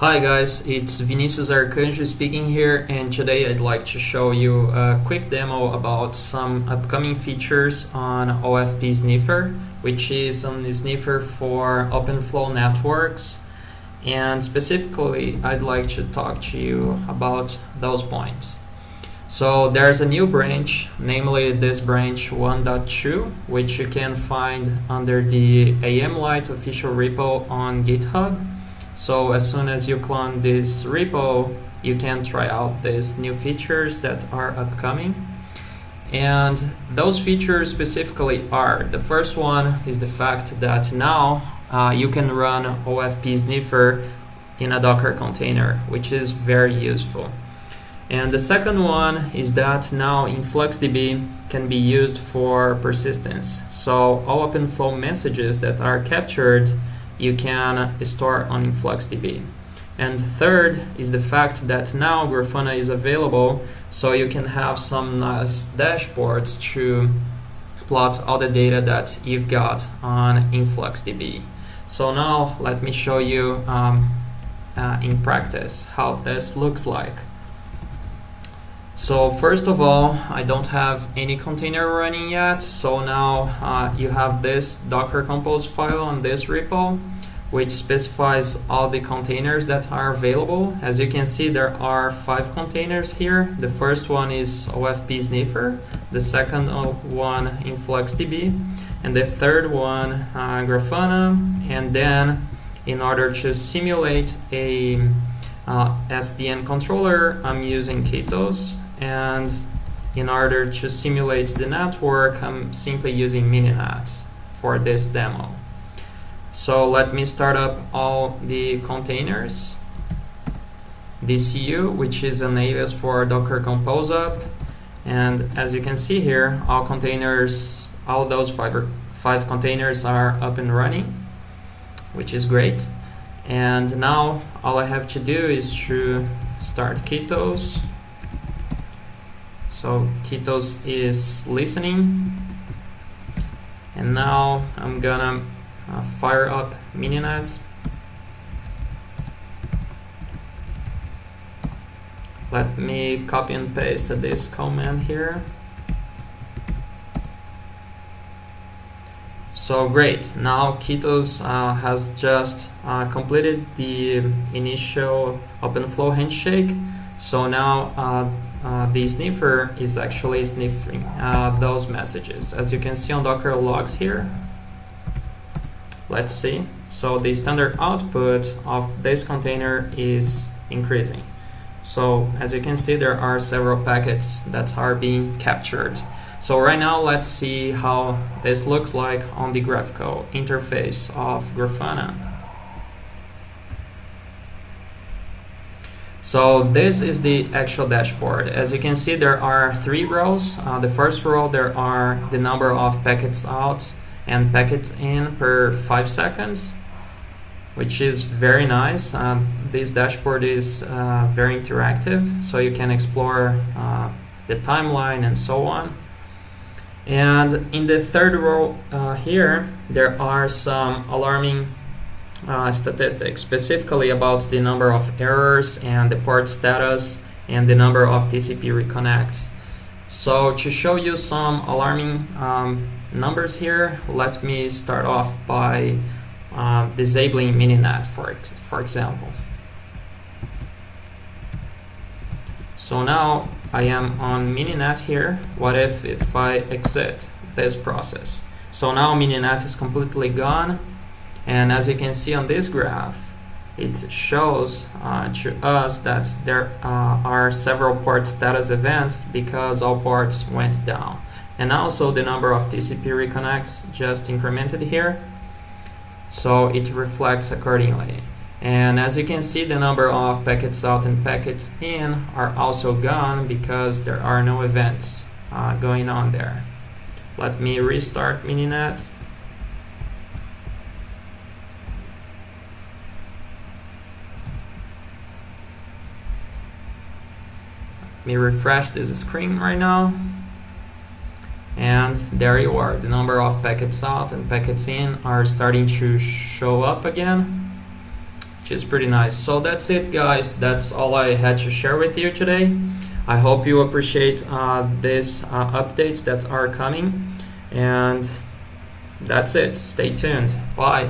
Hi guys, it's Vinicius Arcanjo speaking here, and today I'd like to show you a quick demo about some upcoming features on OFP Sniffer, which is a sniffer for OpenFlow networks. And specifically, I'd like to talk to you about those points. So there's a new branch, namely this branch 1.2, which you can find under the AMLite official repo on GitHub. So as soon as you clone this repo, you can try out these new features that are upcoming. And those features specifically are, the first one is the fact that now you can run OFP Sniffer in a Docker container, which is very useful. And the second one is that now influxdb can be used for persistence. So all OpenFlow messages that are captured you can store on influxdb. And third is the fact that now Grafana is available, so you can have some nice dashboards to plot all the data that you've got on influxdb. So now let me show you in practice how this looks like. So first of all, I don't have any container running yet, so now you have this Docker Compose file on this repo, which specifies all the containers that are available. As you can see, there are 5 containers here. The first one is OFP Sniffer, the second one influxdb, and the third one Grafana. And then in order to simulate a SDN controller, I'm using Ketos. And in order to simulate the network, I'm simply using Mininet for this demo. So let me start up all the containers. DCU, which is an alias for Docker Compose up. And as you can see here, all containers, all those five containers are up and running, which is great. And now all I have to do is to start Ketos. So Ketos is listening, and now I'm gonna fire up Mininet. Let me copy and paste this command here. So great, now Ketos has just completed the initial OpenFlow handshake. So now the sniffer is actually sniffing those messages. As you can see on Docker logs here, let's see. So the standard output of this container is increasing. So as you can see, there are several packets that are being captured. So right now, let's see how this looks like on the graphical interface of Grafana. So this is the actual dashboard. As you can see, there are 3 rows. The first row, there are the number of packets out and packets in per 5 seconds, which is very nice. This dashboard is very interactive, so you can explore the timeline and so on. And in the third row here, there are some alarming statistics, specifically about the number of errors and the port status and the number of TCP reconnects. So to show you some alarming numbers here, let me start off by disabling Mininet, for example. So now I am on Mininet here. What if I exit this process? So now Mininet is completely gone. And as you can see on this graph, it shows to us that there are several port status events because all ports went down. And also the number of TCP reconnects just incremented here, so it reflects accordingly. And as you can see, the number of packets out and packets in are also gone because there are no events going on there. Let me restart Mininet. Let me refresh this screen right now. And there you are, the number of packets out and packets in are starting to show up again, which is pretty nice. So that's it, guys. That's all I had to share with you today. I hope you appreciate these updates that are coming, and that's it. Stay tuned. Bye.